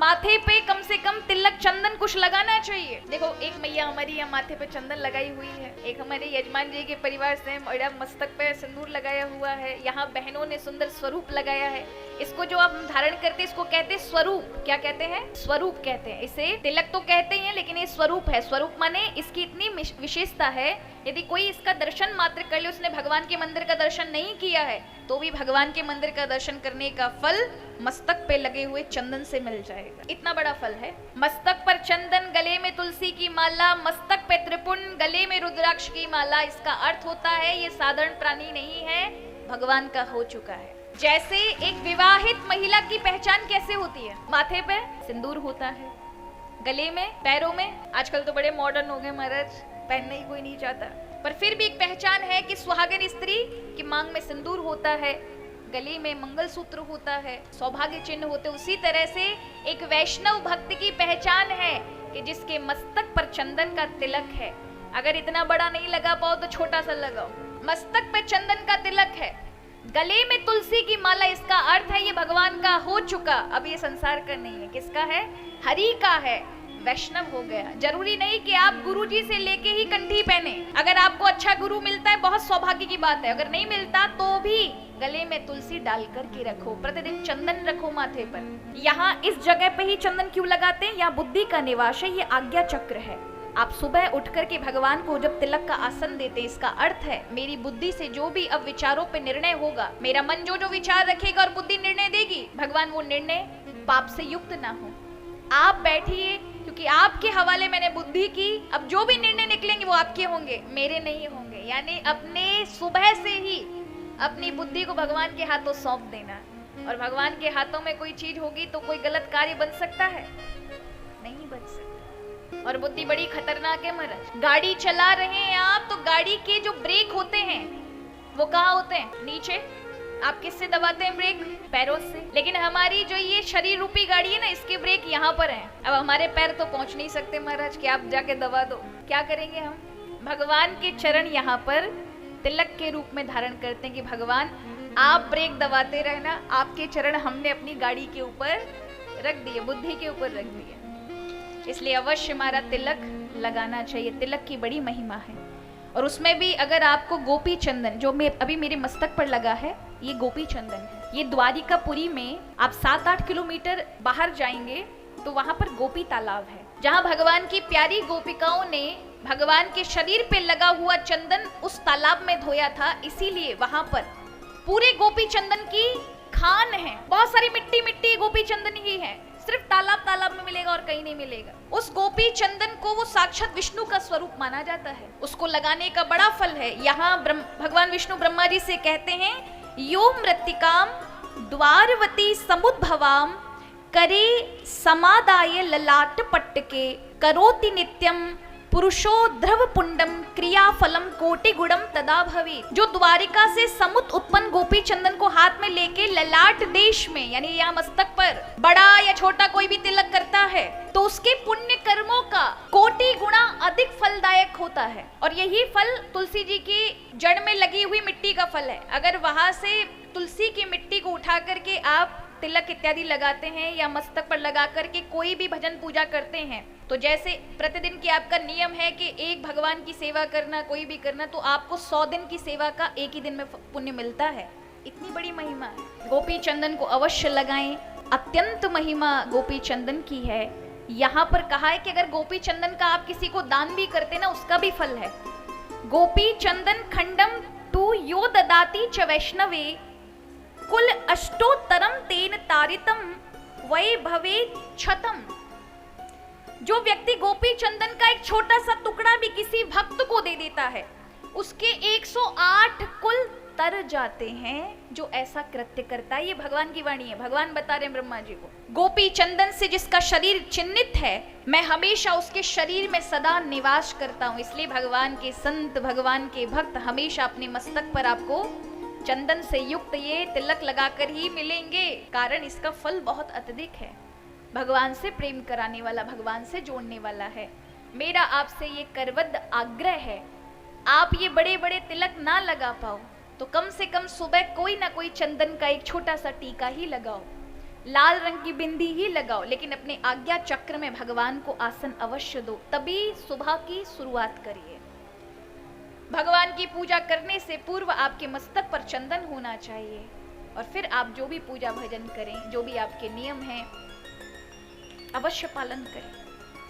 माथे पे कम से कम तिलक चंदन कुछ लगाना चाहिए। देखो एक मैया हमारी यहाँ माथे पे चंदन लगाई हुई है, एक हमारे यजमान जी के परिवार से बड़ा मस्तक पे सिंदूर लगाया हुआ है, यहाँ बहनों ने सुंदर स्वरूप लगाया है। इसको जो आप धारण करते हैं इसको कहते हैं स्वरूप। क्या कहते हैं? स्वरूप कहते हैं। इसे तिलक तो कहते ही हैं लेकिन ये स्वरूप है। स्वरूप माने इसकी इतनी विशेषता है, यदि कोई इसका दर्शन मात्र कर ले, उसने भगवान के मंदिर का दर्शन नहीं किया है तो भी भगवान के मंदिर का दर्शन करने का फल मस्तक पे लगे हुए चंदन से मिल जाएगा। इतना बड़ा फल है। मस्तक पर चंदन, गले में तुलसी की माला, मस्तक पे त्रिपुंड, गले में रुद्राक्ष की माला। इसका अर्थ होता है ये साधारण प्राणी नहीं है, भगवान का हो चुका है। जैसे एक विवाहित महिला की पहचान कैसे होती है? माथे पे सिंदूर होता है, गले में, पैरों में, आजकल तो बड़े मॉडर्न हो गए महाराज, पहनना ही कोई नहीं चाहता, पर फिर भी एक पहचान है कि सुहागन स्त्री की मांग में सिंदूर होता है, गले में मंगलसूत्र होता है, सौभाग्य चिन्ह होते। उसी तरह से एक वैष्णव भक्त की पहचान है कि जिसके मस्तक पर चंदन का तिलक है। अगर इतना बड़ा नहीं लगा पाओ तो छोटा सा लगाओ। मस्तक पे चंदन का तिलक है, गले में तुलसी की माला, इसका अर्थ है ये भगवान का हो चुका, अब ये संसार का नहीं है। किसका है? हरि का है, वैष्णव हो गया। जरूरी नहीं कि आप गुरुजी से लेके ही कंठी पहने। अगर आपको अच्छा गुरु मिलता है बहुत सौभाग्य की बात है, अगर नहीं मिलता तो भी गले में तुलसी डाल कर के रखो, प्रतिदिन चंदन रखो माथे पर। यहाँ इस जगह पे ही चंदन क्यों लगाते हैं? यहाँ बुद्धि का निवास है, ये आज्ञा चक्र है। आप सुबह उठ करके भगवान को जब तिलक का आसन देते, इसका अर्थ है मेरी बुद्धि से जो भी अब विचारों पे निर्णय होगा, मेरा मन जो जो विचार रखेगा और बुद्धि निर्णय देगी, भगवान वो निर्णय पाप से युक्त ना हो। आप बैठिए, क्योंकि आपके हवाले मैंने बुद्धि की, अब जो भी निर्णय निकलेंगे वो आपके होंगे, मेरे नहीं होंगे। यानी अपने सुबह से ही अपनी बुद्धि को भगवान के हाथों सौंप देना। और भगवान के हाथों में कोई चीज होगी तो कोई गलत कार्य बन सकता है? नहीं बन सकता। और बुद्धि बड़ी खतरनाक है महाराज। गाड़ी चला रहे हैं आप तो गाड़ी के जो ब्रेक होते हैं वो कहाँ होते हैं? नीचे। आप किससे दबाते हैं ब्रेक? पैरों से। लेकिन हमारी जो ये शरीर रूपी गाड़ी है ना, इसके ब्रेक यहाँ पर हैं। अब हमारे पैर तो पहुंच नहीं सकते महाराज कि आप जाके दबा दो। क्या करेंगे हम? भगवान के चरण यहाँ पर तिलक के रूप में धारण करते हैं कि भगवान आप ब्रेक दबाते रहना, आपके चरण हमने अपनी गाड़ी के ऊपर रख दिए, बुद्धि के ऊपर रख दिए। इसलिए अवश्य हमारा तिलक लगाना चाहिए। तिलक की बड़ी महिमा है। और उसमें भी अगर आपको गोपी चंदन, जो मैं अभी मेरे मस्तक पर लगा है, ये गोपी चंदन है। ये द्वारिकापुरी में आप 7-8 किलोमीटर बाहर जाएंगे तो वहां पर गोपी तालाब है, जहां भगवान की प्यारी गोपिकाओं ने भगवान के शरीर पे लगा हुआ चंदन उस तालाब में धोया था। इसीलिए वहां पर पूरे गोपी चंदन की खान है। बहुत सारी मिट्टी मिट्टी गोपी चंदन ही है, सिर्फ तालाब में मिलेगा और कहीं नहीं मिलेगा। उस गोपी चंदन को वो साक्षात विष्णु का स्वरूप माना जाता है, उसको लगाने का बड़ा फल है। यहाँ भगवान विष्णु ब्रह्मा जी से कहते हैं, यो मृत्तिकाम द्वारवती समुद्भवाम करे समादाय ललाट पट्टके करोति नित्यम पुरुषो ध्रुव पुंडम क्रियाफलम कोटि गुणम तदा भवे। जो द्वारिका से समुद्र उत्पन्न गोपी चंदन को हाथ में लेके ललाट देश में, यानी यहाँ मस्तक पर बड़ा या छोटा कोई भी तिलक करता है तो उसके पुण्य कर्मों का कोटि गुणा अधिक फलदायक होता है। और यही फल तुलसी जी की जड़ में लगी हुई मिट्टी का फल है। अगर वहां से तुलसी की मिट्टी को उठा करके आप तिलक इत्यादि लगाते हैं या मस्तक पर लगा करके कोई भी भजन पूजा करते हैं, तो जैसे प्रतिदिन की आपका नियम है कि एक भगवान की सेवा करना, कोई भी करना, तो आपको 100 दिन की सेवा का एक ही दिन में पुण्य मिलता है। इतनी बड़ी महिमा है। गोपी चंदन को अवश्य लगाएं, अत्यंत महिमा गोपी चंदन की है। यहाँ पर कहा है कि अगर गोपी चंदन का आप किसी को दान भी करते ना, उसका भी फल है। गोपी चंदन खंडम तू यो ददाती च वैष्णवे कुल अष्टोत्तरम तेन तारितम वै भवे क्षतम। जो व्यक्ति गोपी चंदन का एक छोटा सा टुकड़ा भी किसी भक्त को दे देता है, उसके 108 कुल तर जाते हैं जो ऐसा कृत्य करता है। ये भगवान की वाणी है, भगवान बता रहे हैं ब्रह्मा जी को। गोपी चंदन से जिसका शरीर चिन्हित है, मैं हमेशा उसके शरीर में सदा निवास करता हूँ। इसलिए भगवान के संत, भगवान के भक्त हमेशा अपने मस्तक पर आपको चंदन से युक्त ये तिलक लगाकर ही मिलेंगे। कारण इसका फल बहुत अत्यधिक है, भगवान से प्रेम कराने वाला, भगवान से जोड़ने वाला है। मेरा आपसे ये करवद्द आग्रह है, आप ये बड़े बड़े तिलक ना लगा पाओ तो कम से कम सुबह कोई ना कोई चंदन का एक छोटा सा टीका ही लगाओ। लाल रंग की बिंदी ही लगाओ, लेकिन अपने आज्ञा चक्र में भगवान को आसन अवश्य दो, तभी सुबह की शुरुआत करिए। भगवान की पूजा करने से पूर्व आपके मस्तक पर चंदन होना चाहिए, और फिर आप जो भी पूजा भजन करें, जो भी आपके नियम हैं, अवश्य पालन करें।